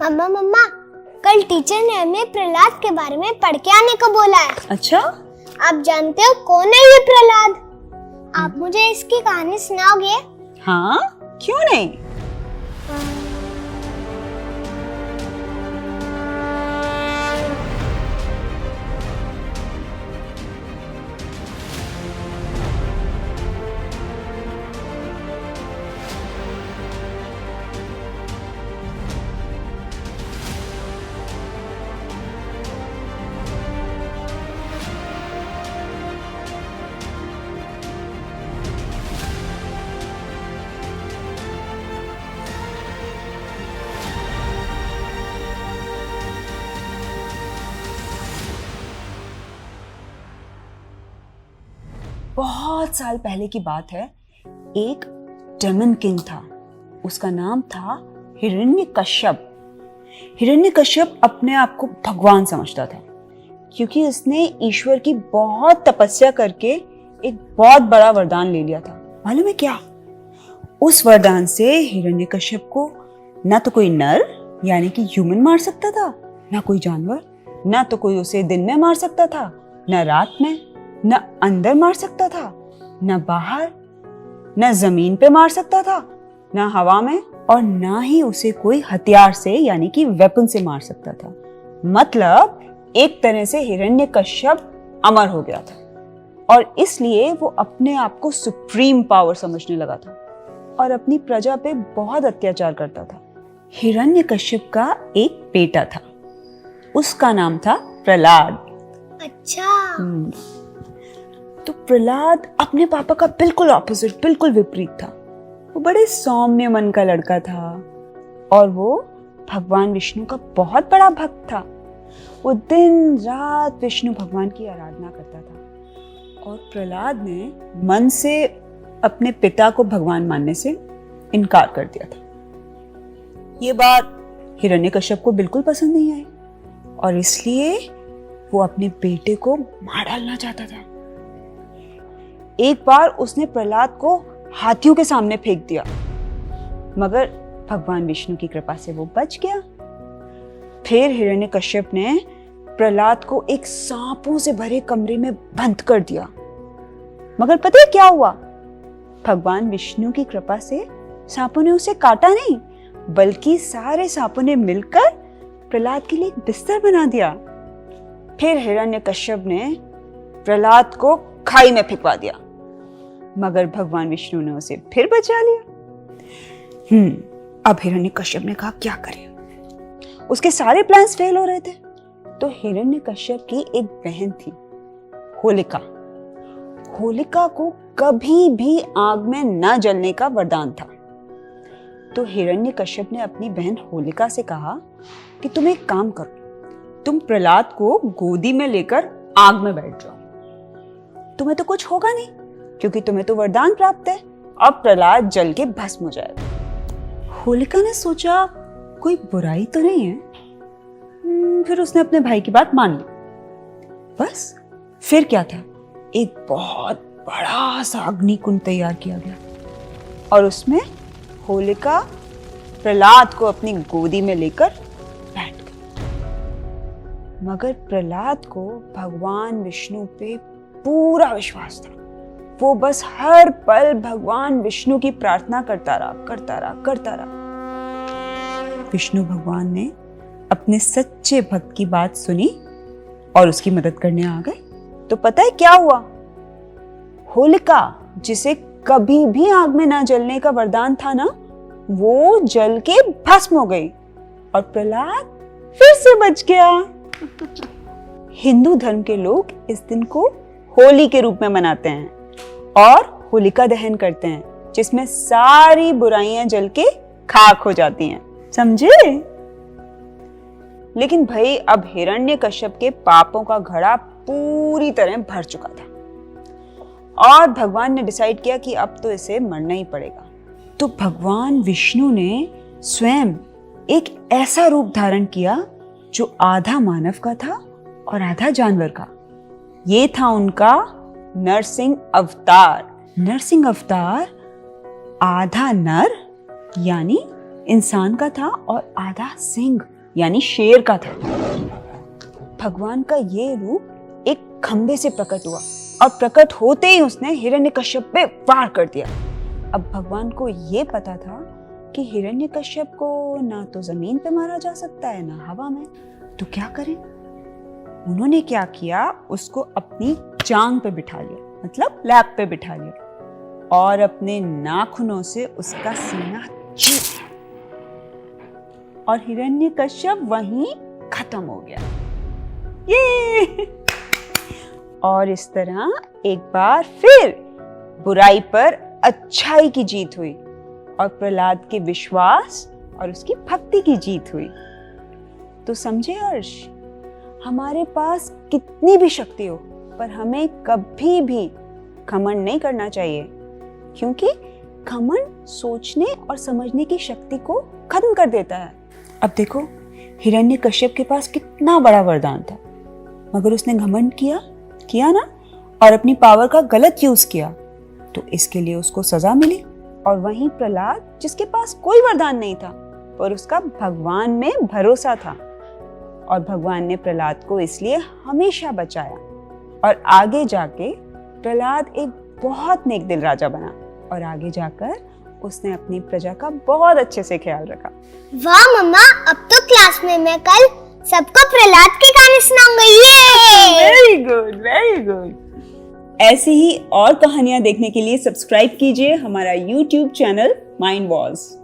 मम्मा मम्मा, कल टीचर ने हमें प्रहलाद के बारे में पढ़ के आने को बोला है। अच्छा, आप जानते हो कौन है ये प्रहलाद? आप मुझे इसकी कहानी सुनाओगे? हाँ क्यों नहीं। बहुत साल पहले की बात है। एक डेमन किंग था, उसका नाम था हिरण्यकश्यप। हिरण्यकश्यप अपने आप को भगवान समझता था क्योंकि उसने ईश्वर की बहुत तपस्या करके एक बहुत बड़ा वरदान ले लिया था। मालूम है क्या? उस वरदान से हिरण्यकश्यप को ना तो कोई नर यानी कि ह्यूमन मार सकता था, ना कोई जानवर, ना तो कोई उसे दिन में मार सकता था, ना रात में, न अंदर मार सकता था, न बाहर, न जमीन पे मार सकता था, न हवा में, और ना ही उसे कोई हथियार से यानी कि वेपन से मार सकता था। मतलब एक तरह से हिरण्यकश्यप अमर हो गया था और इसलिए वो अपने आप को सुप्रीम पावर समझने लगा था और अपनी प्रजा पे बहुत अत्याचार करता था। हिरण्यकश्यप का एक बेटा था, उसका नाम था प्रहलाद। अच्छा। तो प्रहलाद अपने पापा का बिल्कुल ऑपोजिट, बिल्कुल विपरीत था। वो बड़े सौम्य मन का लड़का था और वो भगवान विष्णु का बहुत बड़ा भक्त था। वो दिन रात विष्णु भगवान की आराधना करता था और प्रहलाद ने मन से अपने पिता को भगवान मानने से इनकार कर दिया था। ये बात हिरण्यकश्यप को बिल्कुल पसंद नहीं आई और इसलिए वो अपने बेटे को मार डालना चाहता था। एक बार उसने प्रहलाद को हाथियों के सामने फेंक दिया, मगर भगवान विष्णु की कृपा से वो बच गया। फिर हिरण्यकश्यप ने प्रहलाद को एक सांपों से भरे कमरे में बंद कर दिया, मगर पता है क्या हुआ? भगवान विष्णु की कृपा से सांपों ने उसे काटा नहीं, बल्कि सारे सांपों ने मिलकर प्रहलाद के लिए एक बिस्तर बना दिया। फिर हिरण्यकश्यप ने प्रहलाद को खाई में फेंकवा दिया, मगर भगवान विष्णु ने उसे फिर बचा लिया। अब हिरण्यकश्यप ने कहा क्या करे? उसके सारे प्लान्स फेल हो रहे थे। तो हिरण्यकश्यप की एक बहन थी, होलिका। होलिका को कभी भी आग में न जलने का वरदान था। तो हिरण्यकश्यप ने अपनी बहन होलिका से कहा कि तुम एक काम करो, तुम प्रहलाद को गोदी में लेकर आग में बैठ जाओ। तुम्हें तो कुछ होगा नहीं क्योंकि तुम्हें तो वरदान प्राप्त है, अब प्रहलाद जल के भस्म हो जाएगा। होलिका ने सोचा कोई बुराई तो नहीं है। फिर उसने अपने भाई की बात मान ली। बस फिर क्या था, एक बहुत बड़ा सा अग्निकुंड तैयार किया गया और उसमें होलिका प्रहलाद को अपनी गोदी में लेकर बैठ गई। मगर प्रहलाद को भगवान विष्णु पे पूरा विश्वास था। वो बस हर पल भगवान विष्णु की प्रार्थना करता रहा। विष्णु भगवान ने अपने सच्चे भक्त की बात सुनी और उसकी मदद करने आ गए। तो पता है क्या हुआ? होलिका, जिसे कभी भी आग में ना जलने का वरदान था ना, वो जल के भस्म हो गई और प्रहलाद फिर से बच गया। हिंदू धर्म के लोग इस दिन को होली के रूप में मनाते हैं और होलिका दहन करते हैं, जिसमें सारी बुराइयां जल के खाक हो जाती हैं। समझे? लेकिन भाई अब हिरण्यकश्यप के पापों का घड़ा पूरी तरह भर चुका था और भगवान ने डिसाइड किया कि अब तो इसे मरना ही पड़ेगा। तो भगवान विष्णु ने स्वयं एक ऐसा रूप धारण किया जो आधा मानव का था और आधा जानवर का। ये था उनका नरसिंह अवतार। नरसिंह अवतार आधा नर यानी इंसान का था और आधा सिंह यानी शेर का था। भगवान का ये रूप एक खंबे से प्रकट हुआ और प्रकट होते ही उसने हिरण्यकश्यप पे वार कर दिया। अब भगवान को ये पता था कि हिरण्यकश्यप को ना तो जमीन पे मारा जा सकता है ना हवा में, तो क्या करें? उन्होंने क्या किया, उसको अपनी जांग पे बिठा लिया, मतलब लैप पे बिठा लिया और अपने नाखूनों से उसका सीना चीर दिया और हिरण्यकश्यप वहीं खत्म हो गया। ये और इस तरह एक बार फिर बुराई पर अच्छाई की जीत हुई और प्रहलाद के विश्वास और उसकी भक्ति की जीत हुई। तो समझे हर्ष, हमारे पास कितनी भी शक्ति हो पर हमें कभी भी घमंड नहीं करना चाहिए, क्योंकि घमंड सोचने और समझने की शक्ति को खत्म कर देता है। अब देखो, हिरण्यकश्यप के पास कितना बड़ा वरदान था, मगर उसने घमंड किया ना, और अपनी पावर का गलत यूज किया, तो इसके लिए उसको सजा मिली। और वहीं प्रहलाद, जिसके पास कोई वरदान नहीं था पर उसका भगवान में भरोसा था, और भगवान ने प्रहलाद को इसलिए हमेशा बचाया और आगे जाके प्रहलाद एक बहुत नेक दिल राजा बना और आगे जाकर उसने अपनी प्रजा का बहुत अच्छे से ख्याल रखा। वाह मम्मा, अब तो क्लास में मैं कल सबको प्रहलाद के गाने सुनाऊंगी। Very good, very good. ऐसी ही और कहानियां देखने के लिए सब्सक्राइब कीजिए हमारा YouTube चैनल माइंड वॉल्स।